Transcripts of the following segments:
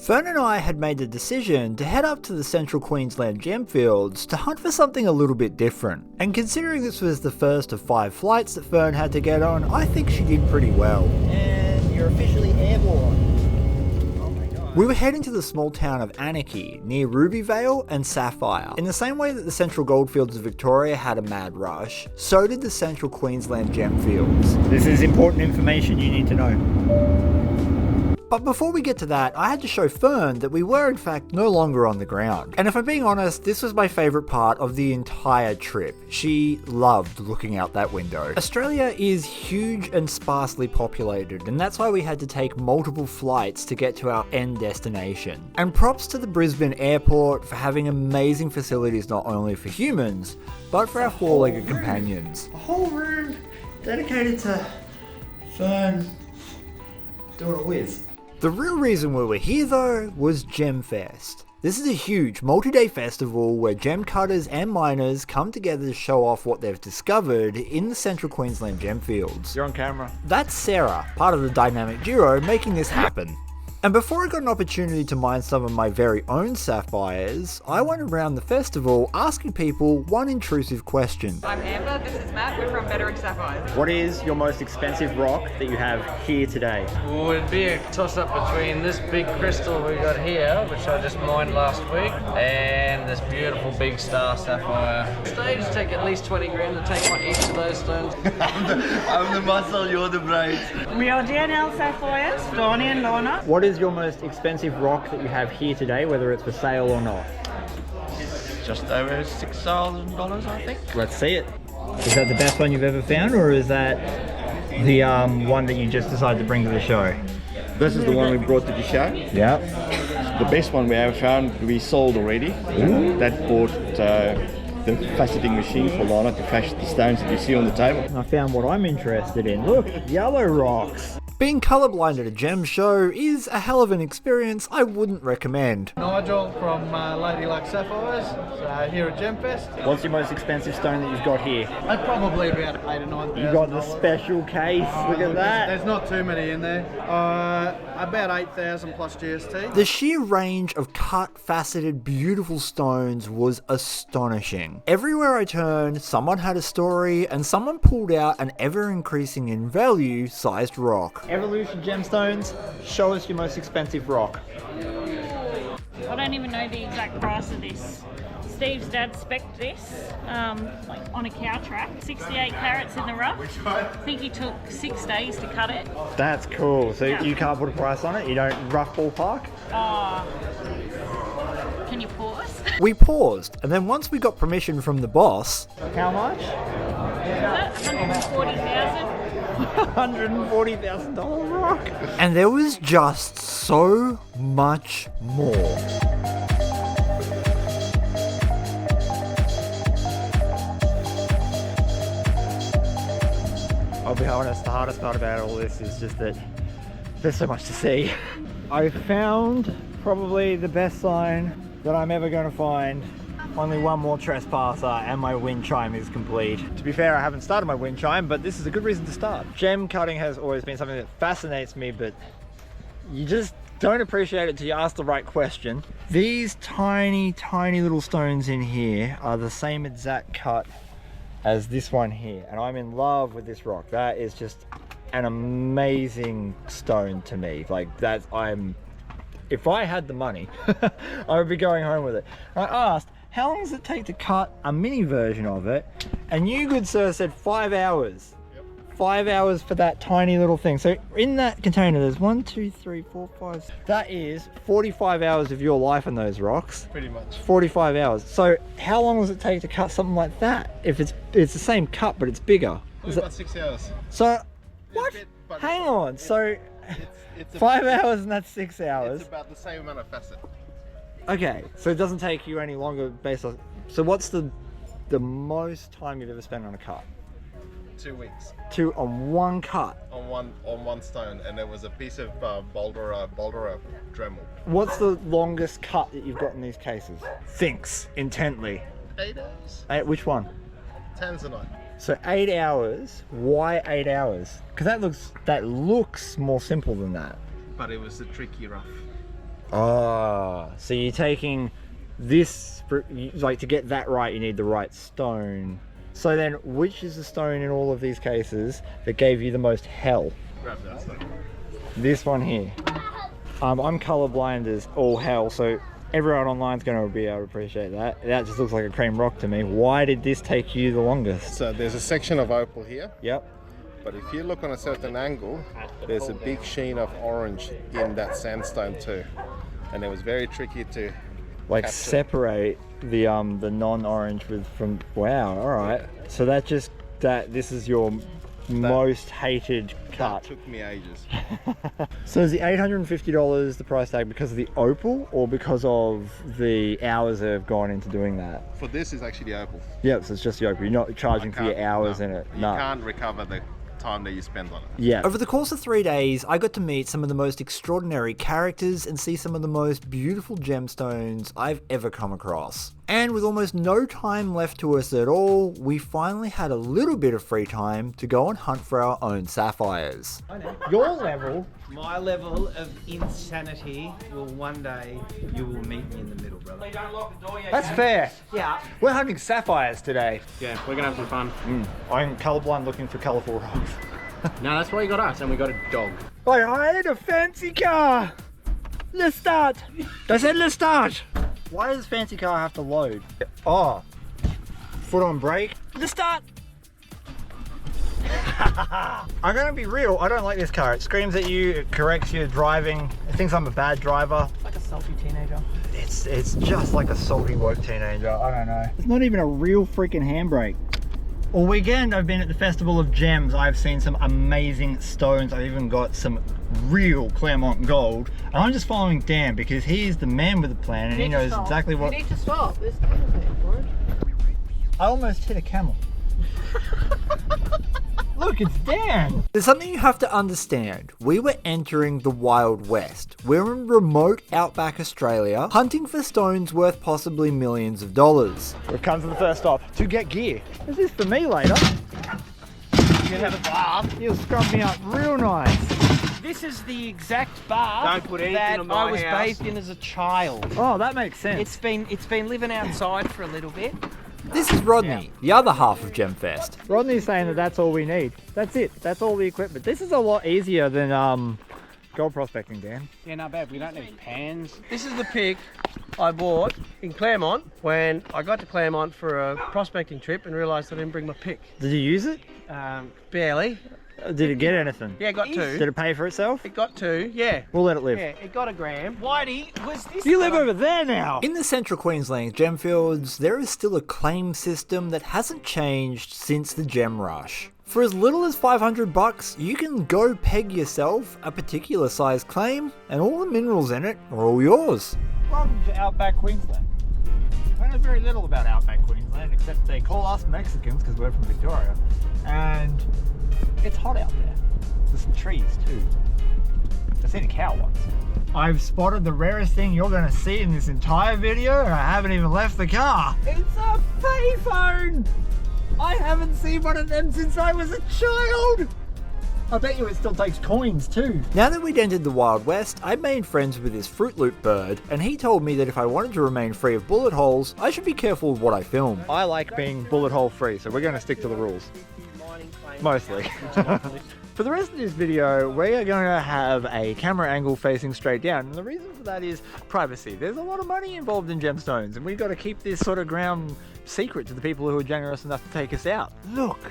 Fern and I had made the decision to head up to the central Queensland gemfields to hunt for something a little bit different. And considering this was the first of 5 flights that Fern had to get on, I think she did pretty well. And you're officially airborne. We were heading to the small town of Anarchy, near Rubyvale and Sapphire. In the same way that the central goldfields of Victoria had a mad rush, so did the central Queensland gemfields. This is important information you need to know. But before we get to that, I had to show Fern that we were in fact no longer on the ground. And if I'm being honest, this was my favourite part of the entire trip. She loved looking out that window. Australia is huge and sparsely populated, and that's why we had to take multiple flights to get to our end destination. And props to the Brisbane airport for having amazing facilities not only for humans, but for our 4-legged companions. A whole room dedicated to Fern doing a whiz. The real reason we were here though was GemFest. This is a huge multi-day festival where gem cutters and miners come together to show off what they've discovered in the central Queensland gemfields. You're on camera. That's Sarah, part of the dynamic duo making this happen. And before I got an opportunity to mine some of my very own sapphires, I went around the festival asking people one intrusive question. I'm Amber, this is Matt, we're from Paydirt Sapphires. What is your most expensive rock that you have here today? Well, it'd be a toss-up between this big crystal we got here, which I just mined last week, and this beautiful big star sapphire. Stages take at least 20 grand to take one each of those stones. I'm the muscle, you're the brains. We are DNL Sapphires, Donnie and Lorna. What is your most expensive rock that you have here today, whether it's for sale or not? Just over $6,000, I think. Let's see it. Is that the best one you've ever found, or is that the one that you just decided to bring to the show? This is the one we brought to the show. Yeah. The best one we ever found, we sold already. Ooh. That bought the faceting machine for Lana to fashion the stones that you see on the table. I found what I'm interested in. Look, yellow rocks. Being colourblind at a gem show is a hell of an experience I wouldn't recommend. Nigel from Lady Luck Sapphires, here at GemFest. What's your most expensive stone that you've got here? I'd probably about $8,000 or $9,000. You got the special case, look at that. There's not too many in there. About 8,000 plus GST. The sheer range of cut, faceted, beautiful stones was astonishing. Everywhere I turned, someone had a story and someone pulled out an ever-increasing in value sized rock. Evolution Gemstones, show us your most expensive rock. I don't even know the exact price of this. Steve's dad spec'd this, like on a cow track, 68 carats in the rough. I think he took 6 days to cut it. That's cool. So you can't put a price on it? You don't rough ballpark? Can you pause? We paused, and then once we got permission from the boss... How much? Is that 140,000? $140,000 rock. And there was just so much more. I'll be honest, the hardest part about all this is just that there's so much to see. I found probably the best sign that I'm ever going to find. Only one more trespasser and my wind chime is complete. To be fair, I haven't started my wind chime, but this is a good reason to start. Gem cutting has always been something that fascinates me, but you just don't appreciate it till you ask the right question. These tiny, tiny little stones in here are the same exact cut as this one here, and I'm in love with this rock. That is just an amazing stone to me. Like that, if I had the money, I would be going home with it. I asked, how long does it take to cut a mini version of it? And you, good sir, said 5 hours. Yep. 5 hours for that tiny little thing. So in that container, there's 1, 2, 3, 4, 5. That is 45 hours of your life in those rocks. Pretty much. 45 hours. So how long does it take to cut something like that? If it's the same cut, but it's bigger. About 6 hours. So, what? Hang on. So, it's 5 hours and that's 6 hours. It's about the same amount of facet. Okay, so it doesn't take you any longer based on... So what's the most time you've ever spent on a cut? 2 weeks. On one cut? On one stone, and there was a piece of boulder Dremel. What's the longest cut that you've got in these cases? Thinks intently. 8 hours. Which one? Tanzanite. So 8 hours. Why 8 hours? Because that looks more simple than that. But it was a tricky rough. Oh, so you're taking this, like to get that right, you need the right stone. So then, which is the stone in all of these cases that gave you the most hell? Grab that stone. This one here. I'm colorblind as all hell, so everyone online's going to be able to appreciate that. That just looks like a cream rock to me. Why did this take you the longest? So there's a section of opal here. Yep. But if you look on a certain angle, there's a big sheen of orange in that sandstone too. And it was very tricky to Like capture. separate the non-orange from, wow, all right. So this is your most hated cut. That took me ages. So is the $850 the price tag because of the opal or because of the hours that have gone into doing that? For this is actually the opal. Yep, so it's just the opal. You're not charging for your hours no, in it. You can't recover the time that you spend on it. Yeah. Over the course of 3 days, I got to meet some of the most extraordinary characters and see some of the most beautiful gemstones I've ever come across. And with almost no time left to us at all, we finally had a little bit of free time to go and hunt for our own sapphires. Your level. My level of insanity will one day, you will meet me in the middle, brother. That's fair. Yeah. We're hunting sapphires today. Yeah, we're gonna have some fun. I'm colorblind looking for colourful rocks. No, that's why you got us, and we got a dog. I hired a fancy car. Let's start. I said let's start. Why does this fancy car have to load? Oh, foot on brake. Let's start. I'm gonna be real, I don't like this car. It screams at you, it corrects your driving, it thinks I'm a bad driver. Like a salty teenager. It's just like a salty woke teenager, I don't know. It's not even a real freaking handbrake. All weekend I've been at the Festival of Gems. I've seen some amazing stones. I've even got some real Claremont gold. And I'm just following Dan because he's the man with the plan and he knows exactly what... You need to stop. There's camels there, George. I almost hit a camel. Look, it's Dan! There's something you have to understand. We were entering the Wild West. We're in remote outback Australia, hunting for stones worth possibly millions of dollars. We've come to the first stop to get gear. This is for me later. You have a bath. You'll scrub me up real nice. This is the exact bath Don't put anything that in my I was house. bathed in as a child. Oh, that makes sense. It's been living outside for a little bit. This is Rodney, the other half of GemFest. Rodney's saying that that's all we need. That's it. That's all the equipment. This is a lot easier than gold prospecting, Dan. Yeah, not bad. We don't need pans. This is the pick I bought in Claremont when I got to Claremont for a prospecting trip and realised I didn't bring my pick. Did you use it? Barely. Did it get anything? Yeah, got two. Did it pay for itself? It got two, yeah. We'll let it live. Yeah, it got a gram. Whitey, was this... You live over there now! In the central Queensland gemfields, there is still a claim system that hasn't changed since the gem rush. For as little as $500, you can go peg yourself a particular size claim, and all the minerals in it are all yours. Welcome to Outback Queensland. I know very little about Outback Queensland, except they call us Mexicans because we're from Victoria. And it's hot out there. There's some trees too. I've seen a cow once. I've spotted the rarest thing you're going to see in this entire video, and I haven't even left the car. It's a payphone! I haven't seen one of them since I was a child! I bet you it still takes coins too. Now that we'd entered the Wild West, I made friends with this Fruit Loop bird, and he told me that if I wanted to remain free of bullet holes, I should be careful with what I film. I like being bullet hole free, so we're going to stick to the rules. Mostly. For the rest of this video, we are going to have a camera angle facing straight down, and the reason for that is privacy. There's a lot of money involved in gemstones, and we've got to keep this sort of ground secret to the people who are generous enough to take us out. Look!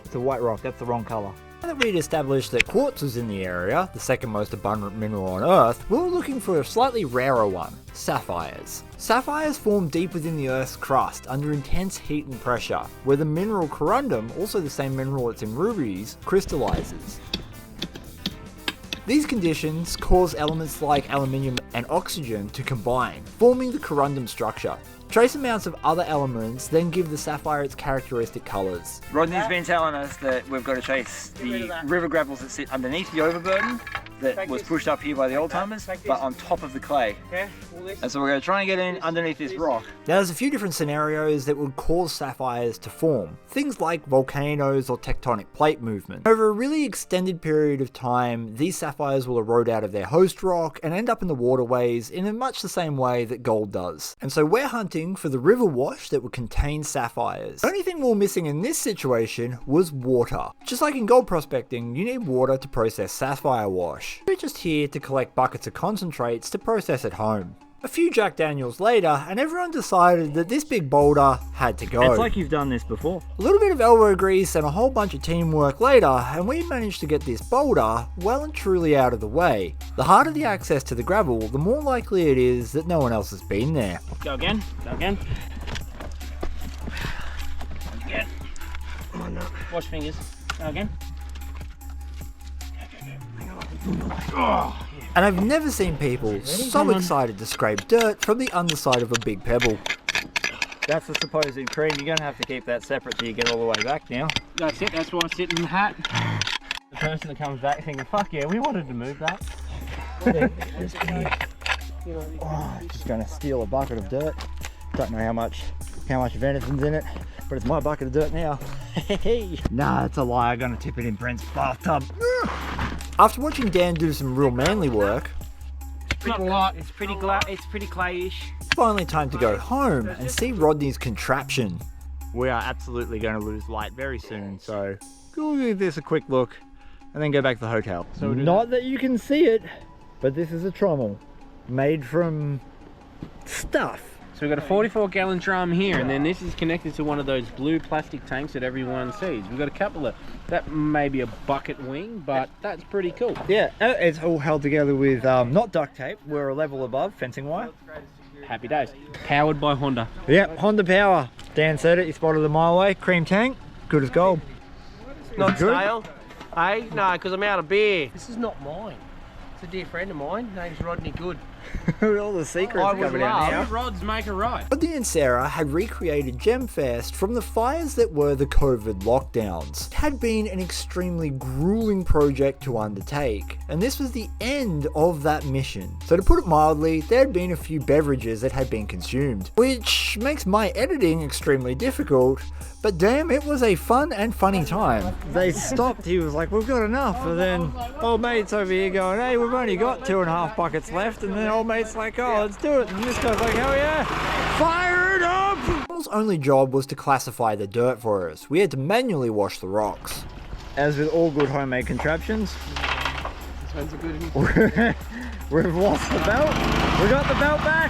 It's a white rock, that's the wrong colour. Now that we'd established that quartz was in the area, the second most abundant mineral on Earth, we were looking for a slightly rarer one, sapphires. Sapphires form deep within the Earth's crust under intense heat and pressure, where the mineral corundum, also the same mineral that's in rubies, crystallizes. These conditions cause elements like aluminium and oxygen to combine, forming the corundum structure. Trace amounts of other elements then give the sapphire its characteristic colours. Rodney's been telling us that we've got to chase the river gravels that sit underneath the overburden, that was pushed up here by the old timers, but on top of the clay. And so we're going to try and get in underneath this rock. Now there's a few different scenarios that would cause sapphires to form. Things like volcanoes or tectonic plate movement. Over a really extended period of time, these sapphires will erode out of their host rock and end up in the waterways in much the same way that gold does. And so we're hunting for the river wash that would contain sapphires. The only thing we were missing in this situation was water. Just like in gold prospecting, you need water to process sapphire wash. We're just here to collect buckets of concentrates to process at home. A few Jack Daniels later, and everyone decided that this big boulder had to go. It's like you've done this before. A little bit of elbow grease and a whole bunch of teamwork later, and we managed to get this boulder well and truly out of the way. The harder the access to the gravel, the more likely it is that no one else has been there. Go again. Go again. Again. Come on now. Wash fingers. Go again. And I've never seen people so excited to scrape dirt from the underside of a big pebble. That's the supposed cream. You're going to have to keep that separate till you get all the way back now. That's it, that's why I sit in the hat. The person that comes back thinking, fuck yeah, we wanted to move that. Oh, just going to steal a bucket of dirt. Don't know how much of anything's in it, but it's my bucket of dirt now. Nah, it's a lie. I'm going to tip it in Brent's bathtub. After watching Dan do some real manly work, Not a lot. It's pretty clayish. finally time to go home and see Rodney's contraption. We are absolutely going to lose light very soon, so we'll give this a quick look and then go back to the hotel. So not that you can see it, but this is a trommel made from stuff. So we've got a 44-gallon drum here, and then this is connected to one of those blue plastic tanks that everyone sees. We've got a couple of, that may be a bucket wing, but that's pretty cool. Yeah, it's all held together with not duct tape. We're a level above fencing wire. Happy days. Powered by Honda. Yep, Honda power. Dan said it, he spotted a mile away. Cream tank, good as gold. Not stale. Hey, no, because I'm out of beer. This is not mine. It's a dear friend of mine. Name's Rodney Good. All the secrets are coming out now. Rods make a right. Rodney and Sarah had recreated Gemfest from the fires that were the COVID lockdowns. It had been an extremely grueling project to undertake, and this was the end of that mission. So to put it mildly, there had been a few beverages that had been consumed, which makes my editing extremely difficult, but damn, it was a fun and funny time. They stopped, he was like, we've got enough, and then old mate's over here going, hey, we've only got 2.5 buckets left, and then old mate's like, oh, let's do it, and this guy's like, hell yeah, fire it up! Paul's only job was to classify the dirt for us. We had to manually wash the rocks. As with all good homemade contraptions, This one's a good we've lost the belt, we got the belt back,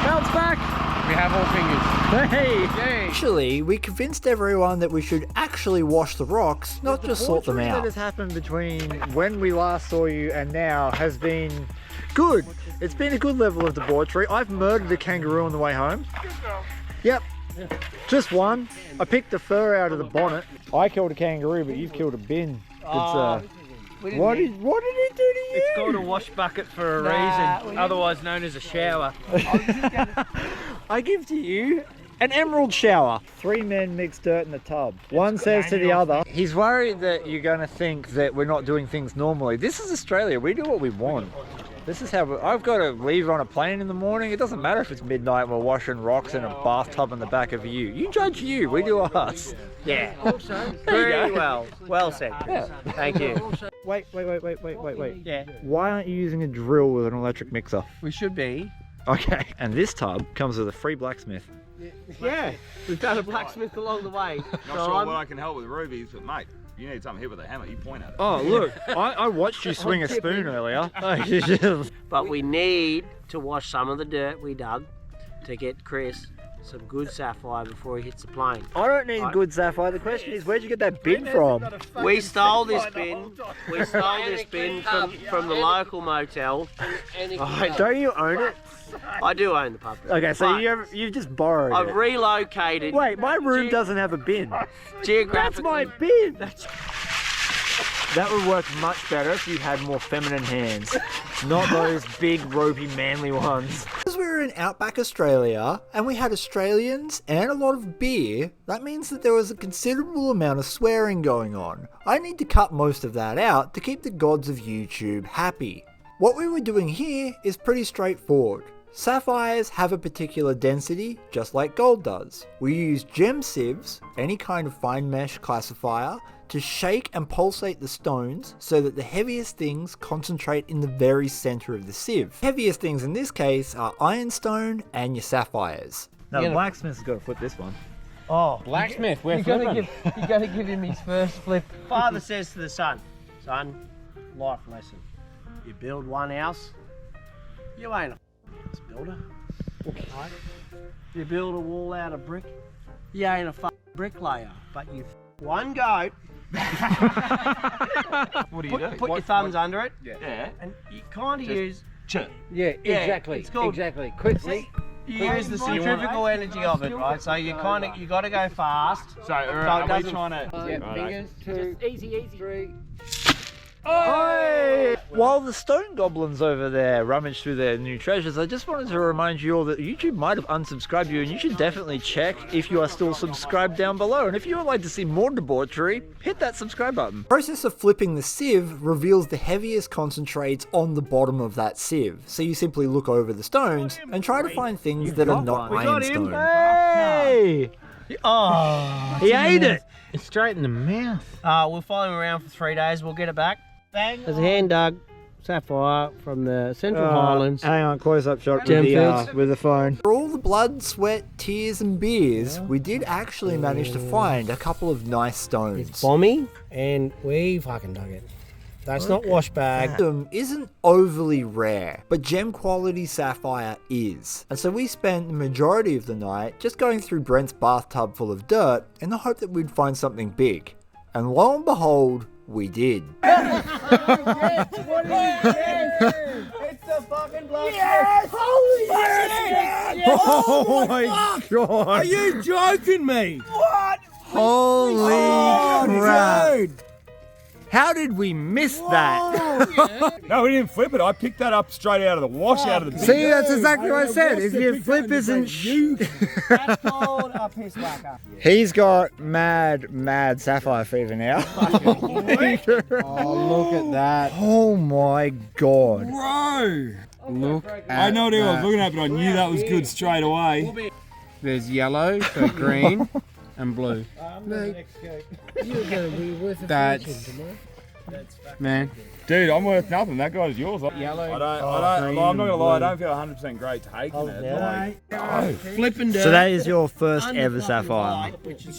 belt's back! We have all fingers. Hey! Actually, we convinced everyone that we should actually wash the rocks, not just sort them The debauchery out. that has happened between when we last saw you and now has been good. It's been a good level of debauchery. I've murdered a kangaroo on the way home. Yep, just one. I picked the fur out of the bonnet. I killed a kangaroo, but you've killed a bin. What did it do to you? It's called a wash bucket for a reason, otherwise known as a shower. I give to you an emerald shower. 3 men mix dirt in the tub. One says to the other, he's worried that you're going to think that we're not doing things normally. This is Australia. We do what we want. This is how I've got to leave on a plane in the morning. It doesn't matter if it's midnight, we're washing rocks in a bathtub in the back of you. You judge you, we do us. Yeah. Very well. Well said. Yeah. Thank you. Wait. Yeah. Why aren't you using a drill with an electric mixer? We should be. Okay. And this tub comes with a free blacksmith. Yeah. We've done a blacksmith along the way. Not sure what I can help with rubies, but mate, you need something hit with a hammer, you point at it. Oh, look, I watched you swing a spoon earlier. But we need to wash some of the dirt we dug to get Chris some good sapphire before he hits the plane. I don't need good sapphire. The question is, where'd you get that bin from? We stole this bin. We stole this bin from the local motel. Don't you own it? I do own the pub. Okay, so you've just borrowed it. I've relocated. Wait, my room doesn't have a bin. Geographically. That's my bin. That would work much better if you had more feminine hands, not those big, ropey, manly ones. As we were in outback Australia and we had Australians and a lot of beer, that means that there was a considerable amount of swearing going on. I need to cut most of that out to keep the gods of YouTube happy. What we were doing here is pretty straightforward. Sapphires have a particular density, just like gold does. We use gem sieves, any kind of fine mesh classifier, to shake and pulsate the stones so that the heaviest things concentrate in the very center of the sieve. Heaviest things in this case are ironstone and your sapphires. No, the blacksmith's got to flip this one. Oh, Blacksmith, we're you flipping. got to give him his first flip. Father says to the son, son, life lesson. You build one house, you ain't a house builder. Right? You build a wall out of brick, you ain't a bricklayer. But you one goat. What do you do? Put your thumbs under it. Yeah. And you kind of use. Yeah, exactly. It's called, exactly. Quickly. You use the centrifugal energy of it, right? So you got to go fast. So are we trying to? Fingers, 2, easy, 3. Oh! While the stone goblins over there rummage through their new treasures, I just wanted to remind you all that YouTube might have unsubscribed you, and you should definitely check if you are still subscribed down below. And if you would like to see more debauchery, hit that subscribe button. The process of flipping the sieve reveals the heaviest concentrates on the bottom of that sieve. So you simply look over the stones and try to find things that are not ironstone. Hey! Oh, He ate it! It's straight in the mouth. We'll follow him around for 3 days. We'll get it back. There's a hand dug sapphire from the Central Highlands. Hang on, close-up shot Gemfields. with the phone. For all the blood, sweat, tears and beers, we did actually manage to find a couple of nice stones. It's bomby, and we fucking dug it. That's not wash bag. Them isn't overly rare, but gem quality sapphire is. And so we spent the majority of the night just going through Brent's bathtub full of dirt in the hope that we'd find something big. And lo and behold, we did. It's the fucking blood. Yes! Holy shit! Yes! Oh my god! Are you joking me? What? Holy crap! Dude. How did we miss that? No, we didn't flip it. I picked that up straight out of the wash, out of the bin. See, that's exactly what I said. If your flip isn't That's called a piss whacker. He's got mad sapphire fever now. Oh, look at that. Oh my god. Bro! Look at I know what I was that. looking at, but I knew that was good straight away. There's yellow, so green, and blue. You're going to be worth a That's- fortune tomorrow. Man. Dude, I'm worth nothing. That guy's yours. Yellow. I'm not gonna lie. I don't feel 100% great taking it. Like, Flipping dirt. So that is your first ever sapphire.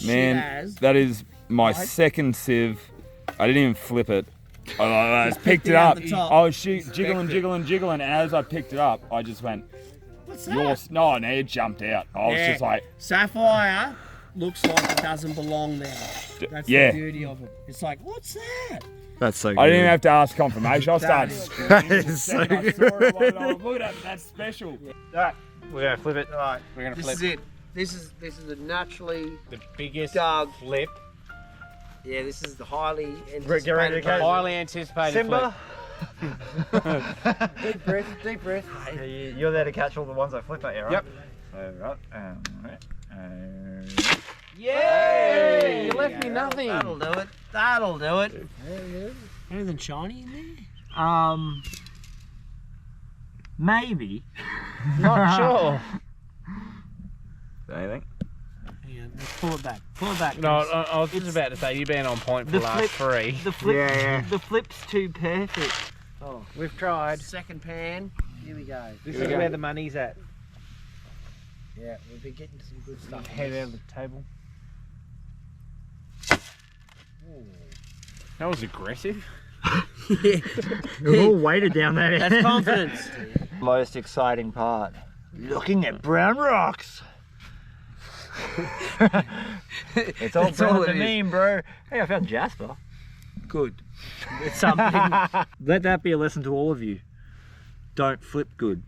man, that is my second sieve. I didn't even flip it. I just picked it up. I was jiggling. As I picked it up, I just went, What's yours. No, it jumped out. I was just like, sapphire looks like it doesn't belong there. That's yeah. the beauty of it. It's like, what's that? That's so good. I didn't even have to ask confirmation. I started That screaming. is so I saw it, good. I was like, look at that. That's special. Alright, we're gonna flip it. Alright, We're gonna this flip. is it. This is a naturally The biggest dug. flip. Yeah, this is the highly Get ready to anticipated. go. Highly anticipated Simba, Deep breath, deep breath. you're there to catch all the ones I flip at you, right? Yep. So, right. Yay! You left me nothing. That'll do it. That'll do it. Anything shiny in there? Maybe. Not sure. Anything? Hang on, let's pull it back. Pull it back. No, I was just about to say, you've been on point for the last 3. The flip, Yeah. the flip's too perfect. Oh, we've tried. Second pan. Here we go. This Here is we go. where the money's at. Yeah, we'll be getting some good stuff. Head out of the table. That was aggressive. We're all weighted down there. That's confidence. Most exciting part. Looking at brown rocks. It's all That's all brown it to is. me, bro. Hey, I found Jasper. Good. It's something. Let that be a lesson to all of you. Don't flip good.